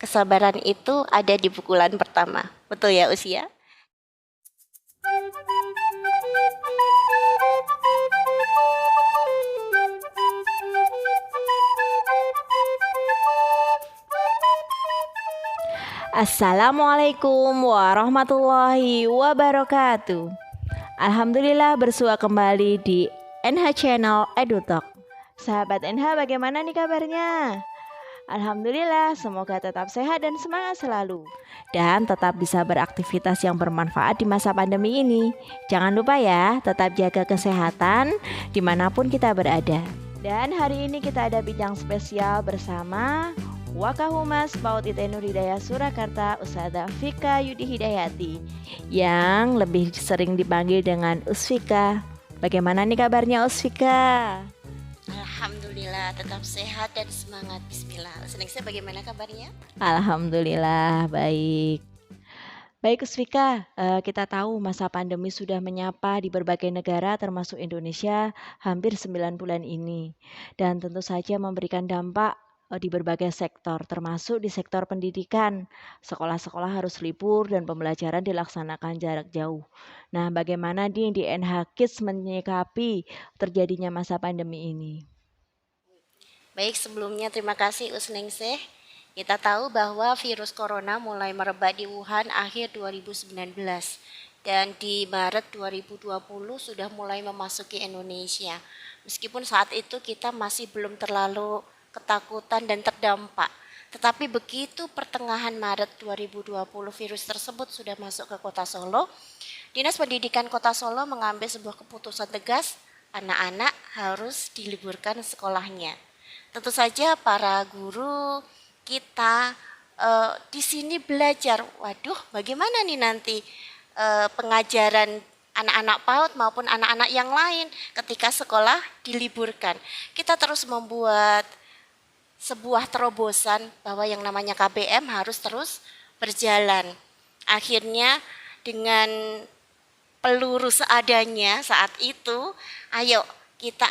kesabaran itu ada di pukulan pertama. Betul ya Usia? Assalamualaikum warahmatullahi wabarakatuh. Alhamdulillah bersua kembali di NH Channel EduTalk. Sahabat NH, bagaimana nih kabarnya? Alhamdulillah, semoga tetap sehat dan semangat selalu. Dan tetap bisa beraktivitas yang bermanfaat di masa pandemi ini. Jangan lupa ya, tetap jaga kesehatan dimanapun kita berada. Dan hari ini kita ada bincang spesial bersama Wakahumas PAUD IT Nur Hidayah Surakarta, Ustazah Fika Yudi Hidayati, yang lebih sering dipanggil dengan Usfika. Bagaimana nih kabarnya Usfika? Alhamdulillah tetap sehat dan semangat. Bismillah. Seneng saya bagaimana kabarnya? Alhamdulillah baik. Baik Usfika, kita tahu masa pandemi sudah menyapa di berbagai negara termasuk Indonesia hampir 9 bulan ini. Dan tentu saja memberikan dampak di berbagai sektor, termasuk di sektor pendidikan. Sekolah-sekolah harus libur dan pembelajaran dilaksanakan jarak jauh. Nah, bagaimana di NH Kids menyikapi terjadinya masa pandemi ini? Baik, sebelumnya terima kasih Usningsih. Kita tahu bahwa virus corona mulai merebak di Wuhan akhir 2019 dan di Maret 2020 sudah mulai memasuki Indonesia. Meskipun saat itu kita masih belum terlalu ketakutan dan terdampak. Tetapi begitu pertengahan Maret 2020 virus tersebut sudah masuk ke Kota Solo, Dinas Pendidikan Kota Solo mengambil sebuah keputusan tegas, anak-anak harus diliburkan sekolahnya. Tentu saja para guru kita di sini belajar. Waduh, bagaimana nih nanti pengajaran anak-anak PAUD maupun anak-anak yang lain ketika sekolah diliburkan. Kita terus membuat sebuah terobosan bahwa yang namanya KBM harus terus berjalan. Akhirnya dengan peluru seadanya saat itu, ayo kita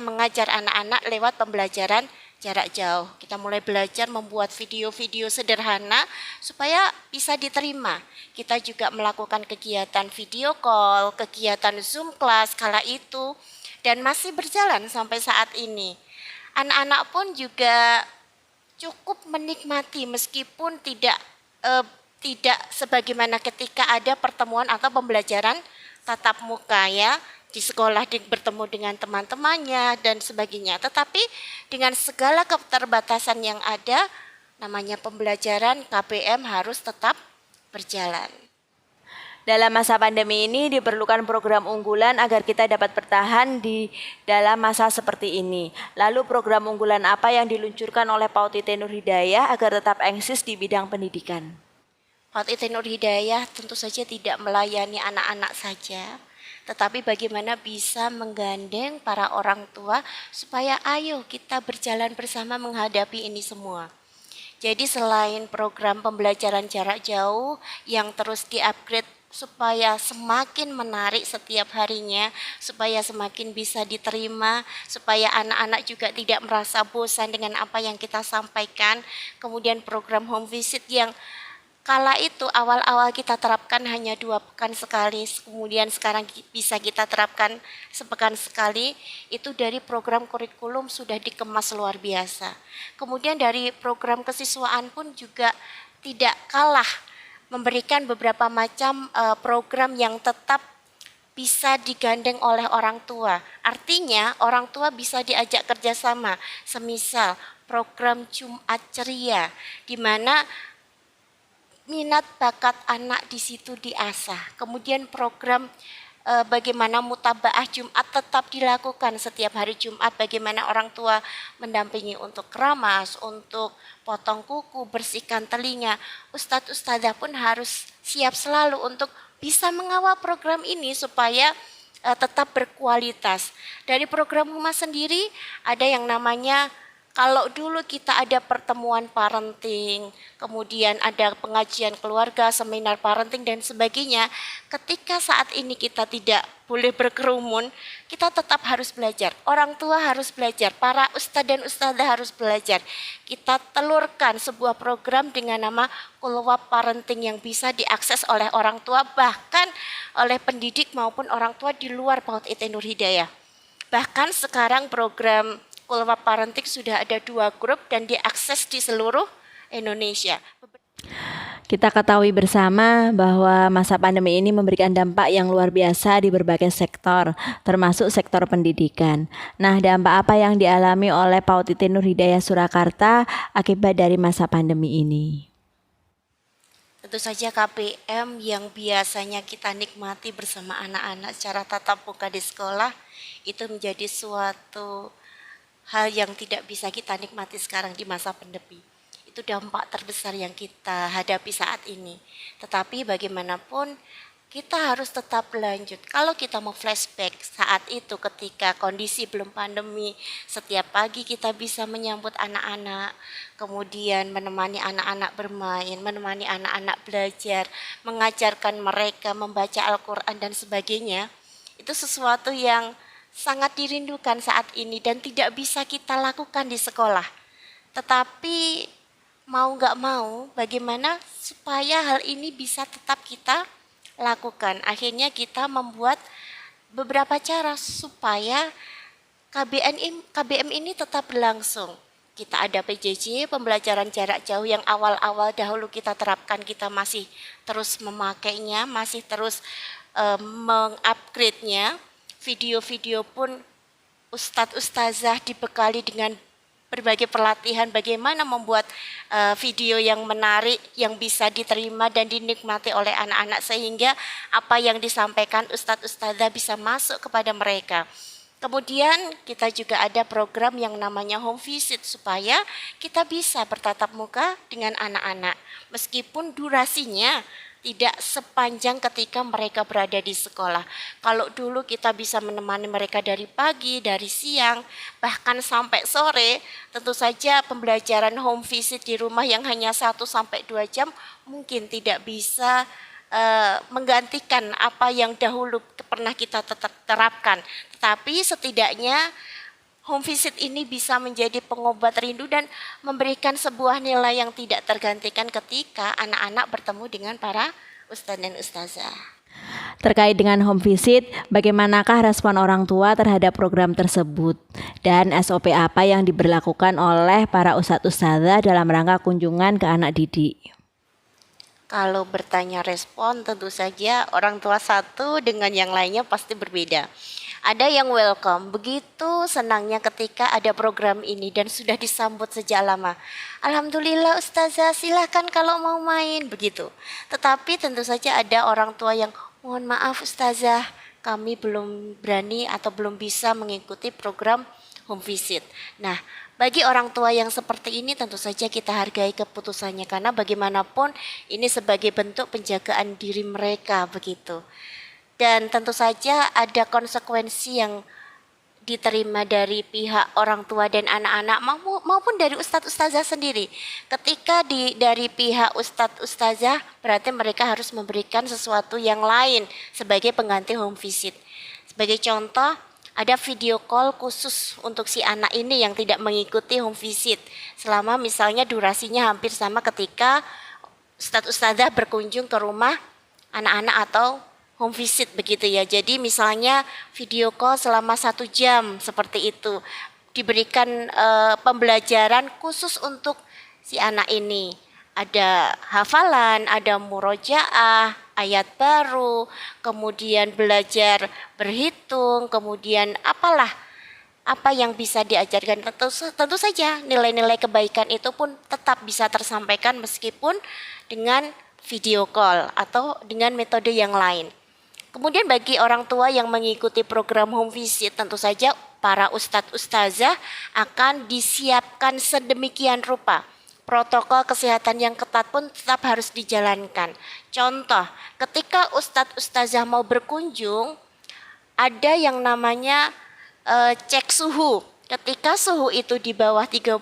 mengajar anak-anak lewat pembelajaran jarak jauh. Kita mulai belajar membuat video-video sederhana supaya bisa diterima. Kita juga melakukan kegiatan video call, kegiatan Zoom class kala itu, dan masih berjalan sampai saat ini. Anak-anak pun juga cukup menikmati meskipun tidak sebagaimana ketika ada pertemuan atau pembelajaran tatap muka ya. Di sekolah bertemu dengan teman-temannya dan sebagainya. Tetapi dengan segala keterbatasan yang ada, namanya pembelajaran KBM harus tetap berjalan. Dalam masa pandemi ini diperlukan program unggulan agar kita dapat bertahan di dalam masa seperti ini. Lalu program unggulan apa yang diluncurkan oleh PAUD IT Nur Hidayah agar tetap eksis di bidang pendidikan? PAUD IT Nur Hidayah tentu saja tidak melayani anak-anak saja, tetapi bagaimana bisa menggandeng para orang tua supaya ayo kita berjalan bersama menghadapi ini semua. Jadi selain program pembelajaran jarak jauh yang terus di-upgrade supaya semakin menarik setiap harinya, supaya semakin bisa diterima, supaya anak-anak juga tidak merasa bosan dengan apa yang kita sampaikan. Kemudian program home visit yang kala itu awal-awal kita terapkan hanya 2 pekan sekali, kemudian sekarang bisa kita terapkan sepekan sekali, itu dari program kurikulum sudah dikemas luar biasa. Kemudian dari program kesiswaan pun juga tidak kalah, memberikan beberapa macam program yang tetap bisa digandeng oleh orang tua. Artinya orang tua bisa diajak kerjasama, semisal program Jumat Ceria, di mana minat bakat anak di situ diasah. Kemudian program bagaimana mutabaah Jumat tetap dilakukan setiap hari Jumat, bagaimana orang tua mendampingi untuk keramas, untuk potong kuku, bersihkan telinga. Ustadz Ustadzah pun harus siap selalu untuk bisa mengawal program ini supaya tetap berkualitas. Dari program Humas sendiri ada yang namanya Kalau dulu kita ada pertemuan parenting, kemudian ada pengajian keluarga, seminar parenting dan sebagainya, ketika saat ini kita tidak boleh berkerumun, kita tetap harus belajar. Orang tua harus belajar, para ustadz dan ustadzah harus belajar. Kita telurkan sebuah program dengan nama Kulwab Parenting yang bisa diakses oleh orang tua, bahkan oleh pendidik maupun orang tua di luar PAUD IT Nur Hidayah. Bahkan sekarang program Kulwab Parenting sudah ada 2 grup dan diakses di seluruh Indonesia. Kita ketahui bersama bahwa masa pandemi ini memberikan dampak yang luar biasa di berbagai sektor, termasuk sektor pendidikan. Nah, dampak apa yang dialami oleh PAUD IT Nur Hidayah Surakarta akibat dari masa pandemi ini? Tentu saja KPM yang biasanya kita nikmati bersama anak-anak secara tatap muka di sekolah, itu menjadi suatu hal yang tidak bisa kita nikmati sekarang di masa pandemi. Itu dampak terbesar yang kita hadapi saat ini. Tetapi bagaimanapun kita harus tetap lanjut. Kalau kita mau flashback saat itu ketika kondisi belum pandemi, setiap pagi kita bisa menyambut anak-anak, kemudian menemani anak-anak bermain, menemani anak-anak belajar, mengajarkan mereka membaca Al-Quran dan sebagainya. Itu sesuatu yang sangat dirindukan saat ini dan tidak bisa kita lakukan di sekolah. Tetapi mau nggak mau, bagaimana supaya hal ini bisa tetap kita lakukan? Akhirnya kita membuat beberapa cara supaya KBM ini tetap berlangsung. Kita ada PJJ, pembelajaran jarak jauh yang awal-awal dahulu kita terapkan, kita masih terus memakainya, masih terus mengupgrade-nya. Video-video pun ustadz ustazah dibekali dengan berbagai pelatihan bagaimana membuat video yang menarik, yang bisa diterima dan dinikmati oleh anak-anak sehingga apa yang disampaikan ustadz ustazah bisa masuk kepada mereka. Kemudian kita juga ada program yang namanya home visit supaya kita bisa bertatap muka dengan anak-anak meskipun durasinya tidak sepanjang ketika mereka berada di sekolah. Kalau dulu kita bisa menemani mereka dari pagi, dari siang, bahkan sampai sore, tentu saja pembelajaran home visit di rumah yang hanya 1-2 jam mungkin tidak bisa menggantikan apa yang dahulu pernah kita terapkan. Tetapi setidaknya home visit ini bisa menjadi pengobat rindu dan memberikan sebuah nilai yang tidak tergantikan ketika anak-anak bertemu dengan para ustadz dan ustazah. Terkait dengan home visit, bagaimanakah respon orang tua terhadap program tersebut? Dan SOP apa yang diberlakukan oleh para ustadz ustazah dalam rangka kunjungan ke anak didik? Kalau bertanya respon, tentu saja orang tua satu dengan yang lainnya pasti berbeda. Ada yang welcome, begitu senangnya ketika ada program ini dan sudah disambut sejak lama. Alhamdulillah ustazah, silahkan kalau mau main, begitu. Tetapi tentu saja ada orang tua yang mohon maaf ustazah, kami belum berani atau belum bisa mengikuti program home visit. Nah, bagi orang tua yang seperti ini tentu saja kita hargai keputusannya karena bagaimanapun ini sebagai bentuk penjagaan diri mereka, begitu. Dan tentu saja ada konsekuensi yang diterima dari pihak orang tua dan anak-anak maupun dari ustadz ustazah sendiri. Ketika dari pihak ustadz ustazah berarti mereka harus memberikan sesuatu yang lain sebagai pengganti home visit. Sebagai contoh, ada video call khusus untuk si anak ini yang tidak mengikuti home visit selama misalnya durasinya hampir sama ketika ustadz ustazah berkunjung ke rumah anak-anak atau home visit, begitu ya. Jadi misalnya video call selama 1 jam seperti itu, diberikan pembelajaran khusus untuk si anak ini. Ada hafalan, ada murojaah, ayat baru, kemudian belajar berhitung, kemudian apa yang bisa diajarkan. Tentu saja nilai-nilai kebaikan itu pun tetap bisa tersampaikan meskipun dengan video call atau dengan metode yang lain. Kemudian bagi orang tua yang mengikuti program home visit, tentu saja para ustadz ustazah akan disiapkan sedemikian rupa. Protokol kesehatan yang ketat pun tetap harus dijalankan. Contoh, ketika ustadz ustazah mau berkunjung, ada yang namanya cek suhu. Ketika suhu itu di bawah 37,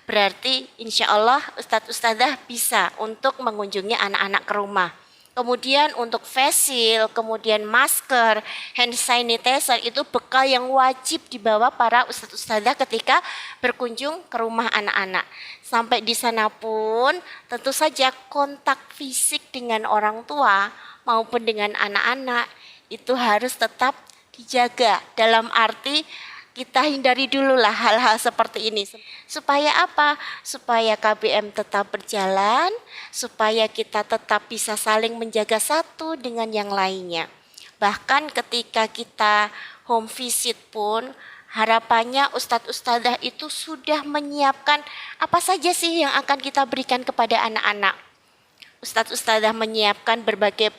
berarti insya Allah Ustadz Ustadzah bisa untuk mengunjungi anak-anak ke rumah. Kemudian untuk face shield, kemudian masker, hand sanitizer itu bekal yang wajib dibawa para Ustadz Ustadzah ketika berkunjung ke rumah anak-anak. Sampai di sana pun tentu saja kontak fisik dengan orang tua maupun dengan anak-anak itu harus tetap dijaga, dalam arti kita hindari dulu lah hal-hal seperti ini. Supaya apa? Supaya KBM tetap berjalan, supaya kita tetap bisa saling menjaga satu dengan yang lainnya. Bahkan ketika kita home visit pun, harapannya Ustadz Ustadzah itu sudah menyiapkan apa saja sih yang akan kita berikan kepada anak-anak. Ustadz Ustadzah menyiapkan berbagai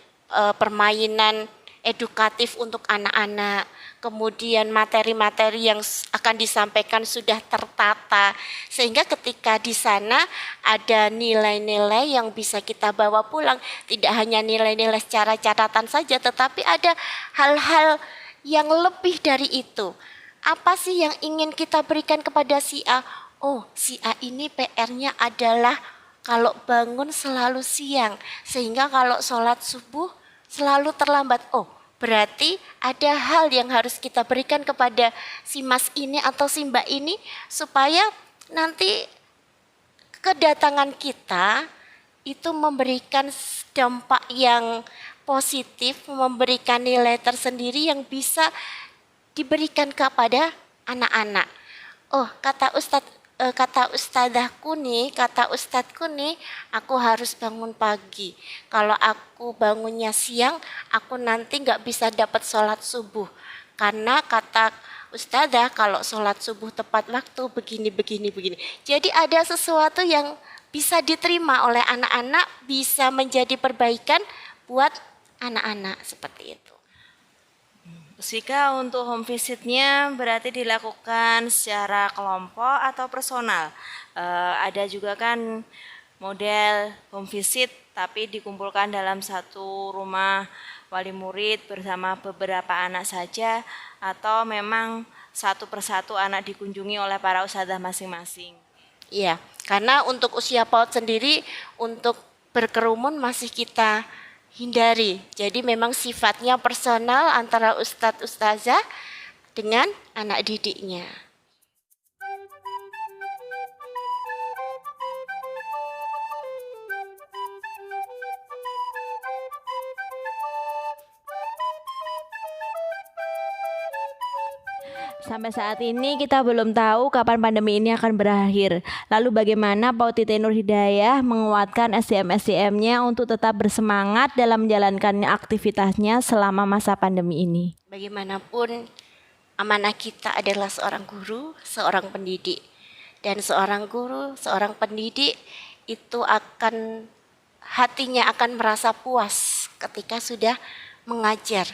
permainan edukatif untuk anak-anak. Kemudian materi-materi yang akan disampaikan sudah tertata, sehingga ketika di sana ada nilai-nilai yang bisa kita bawa pulang. Tidak hanya nilai-nilai secara catatan saja, tetapi ada hal-hal yang lebih dari itu. Apa sih yang ingin kita berikan kepada si A? Oh, si A ini PR-nya adalah kalau bangun selalu siang, sehingga kalau sholat subuh selalu terlambat. Oh, berarti ada hal yang harus kita berikan kepada si mas ini atau si mbak ini supaya nanti kedatangan kita itu memberikan dampak yang positif, memberikan nilai tersendiri yang bisa diberikan kepada anak-anak. Oh, kata ustadzahku nih, kata ustadzku nih, aku harus bangun pagi. Kalau aku bangunnya siang, aku nanti nggak bisa dapat sholat subuh. Karena kata ustadzah, kalau sholat subuh tepat waktu begini. Jadi ada sesuatu yang bisa diterima oleh anak-anak, bisa menjadi perbaikan buat anak-anak seperti itu. Jika untuk home visitnya berarti dilakukan secara kelompok atau personal. Ada juga kan model home visit tapi dikumpulkan dalam satu rumah wali murid bersama beberapa anak saja, atau memang satu persatu anak dikunjungi oleh para ustadzah masing-masing. Iya, karena untuk usia PAUD sendiri untuk berkerumun masih kita hindari. Jadi memang sifatnya personal antara ustadz ustazah dengan anak didiknya. Sampai saat ini kita belum tahu kapan pandemi ini akan berakhir. Lalu bagaimana PAUD Titi Nur Hidayah menguatkan SDM-SDM-nya untuk tetap bersemangat dalam menjalankan aktivitasnya selama masa pandemi ini? Bagaimanapun amanah kita adalah seorang guru, seorang pendidik. Dan seorang guru, seorang pendidik itu akan hatinya akan merasa puas ketika sudah mengajar.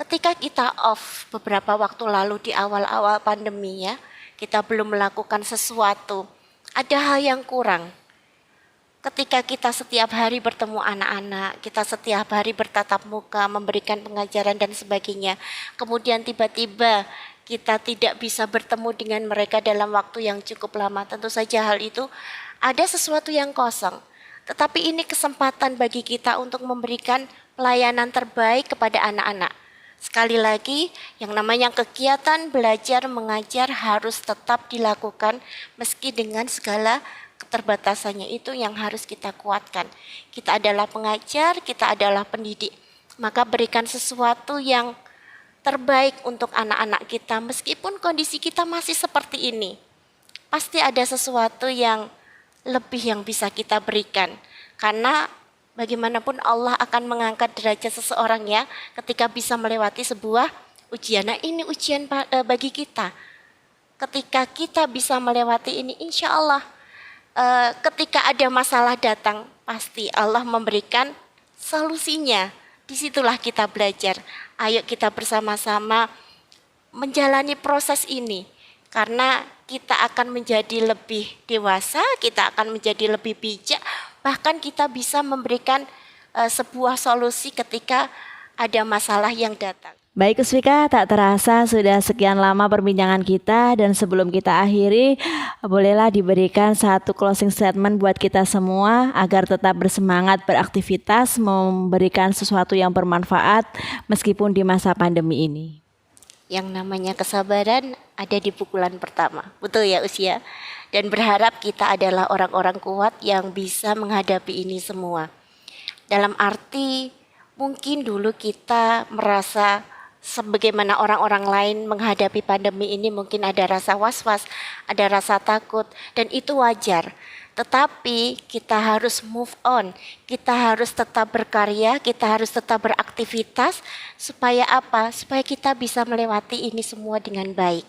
Ketika kita off beberapa waktu lalu di awal-awal pandemi ya, kita belum melakukan sesuatu, ada hal yang kurang. Ketika kita setiap hari bertemu anak-anak, kita setiap hari bertatap muka, memberikan pengajaran dan sebagainya, kemudian tiba-tiba kita tidak bisa bertemu dengan mereka dalam waktu yang cukup lama, tentu saja hal itu ada sesuatu yang kosong. Tetapi ini kesempatan bagi kita untuk memberikan pelayanan terbaik kepada anak-anak. Sekali lagi, yang namanya kegiatan belajar mengajar harus tetap dilakukan meski dengan segala keterbatasannya, itu yang harus kita kuatkan. Kita adalah pengajar, kita adalah pendidik. Maka berikan sesuatu yang terbaik untuk anak-anak kita meskipun kondisi kita masih seperti ini. Pasti ada sesuatu yang lebih yang bisa kita berikan. Karena bagaimanapun Allah akan mengangkat derajat seseorang ya ketika bisa melewati sebuah ujian. Nah ini ujian bagi kita. Ketika kita bisa melewati ini, insya Allah ketika ada masalah datang, pasti Allah memberikan solusinya. Disitulah kita belajar. Ayo kita bersama-sama menjalani proses ini. Karena kita akan menjadi lebih dewasa, kita akan menjadi lebih bijak, bahkan kita bisa memberikan sebuah solusi ketika ada masalah yang datang. Baik Usfika, tak terasa sudah sekian lama perbincangan kita, dan sebelum kita akhiri, bolehlah diberikan satu closing statement buat kita semua agar tetap bersemangat beraktivitas, memberikan sesuatu yang bermanfaat meskipun di masa pandemi ini. Yang namanya kesabaran ada di pukulan pertama. Betul ya Usia? Dan berharap kita adalah orang-orang kuat yang bisa menghadapi ini semua. Dalam arti mungkin dulu kita merasa sebagaimana orang-orang lain menghadapi pandemi ini mungkin ada rasa was-was, ada rasa takut, dan itu wajar. Tetapi kita harus move on, kita harus tetap berkarya, kita harus tetap beraktivitas. Supaya apa? Supaya kita bisa melewati ini semua dengan baik.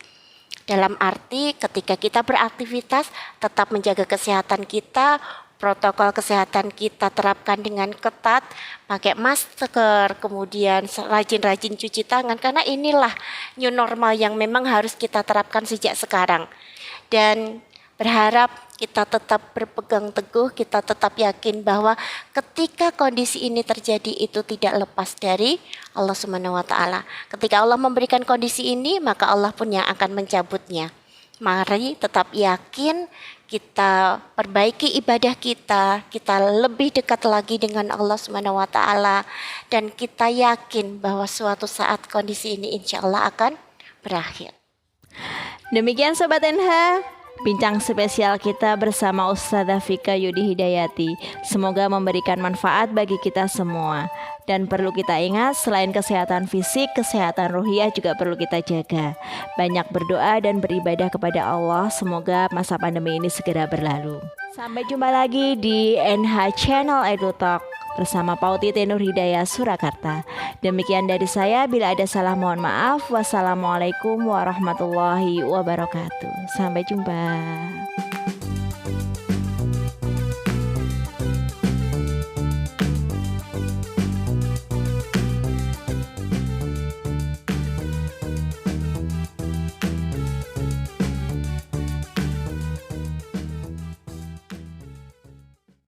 Dalam arti ketika kita beraktivitas, tetap menjaga kesehatan kita, protokol kesehatan kita terapkan dengan ketat, pakai masker, kemudian rajin-rajin cuci tangan, karena inilah new normal yang memang harus kita terapkan sejak sekarang. Dan berharap kita tetap berpegang teguh, kita tetap yakin bahwa ketika kondisi ini terjadi itu tidak lepas dari Allah Subhanahu wa taala. Ketika Allah memberikan kondisi ini, maka Allah pun yang akan mencabutnya. Mari tetap yakin, kita perbaiki ibadah kita lebih dekat lagi dengan Allah Subhanahu wa taala, dan kita yakin bahwa suatu saat kondisi ini insya Allah akan berakhir. Demikian Sobat NH, bincang spesial kita bersama Ustadzah Fika Yudi Hidayati. Semoga memberikan manfaat bagi kita semua. Dan perlu kita ingat, selain kesehatan fisik, kesehatan ruhiyah juga perlu kita jaga. Banyak berdoa dan beribadah kepada Allah. Semoga masa pandemi ini segera berlalu. Sampai jumpa lagi di NH Channel EduTalk bersama Pauti Tenur Hidayah Surakarta. Demikian dari saya, bila ada salah mohon maaf. Wassalamualaikum warahmatullahi wabarakatuh. Sampai jumpa.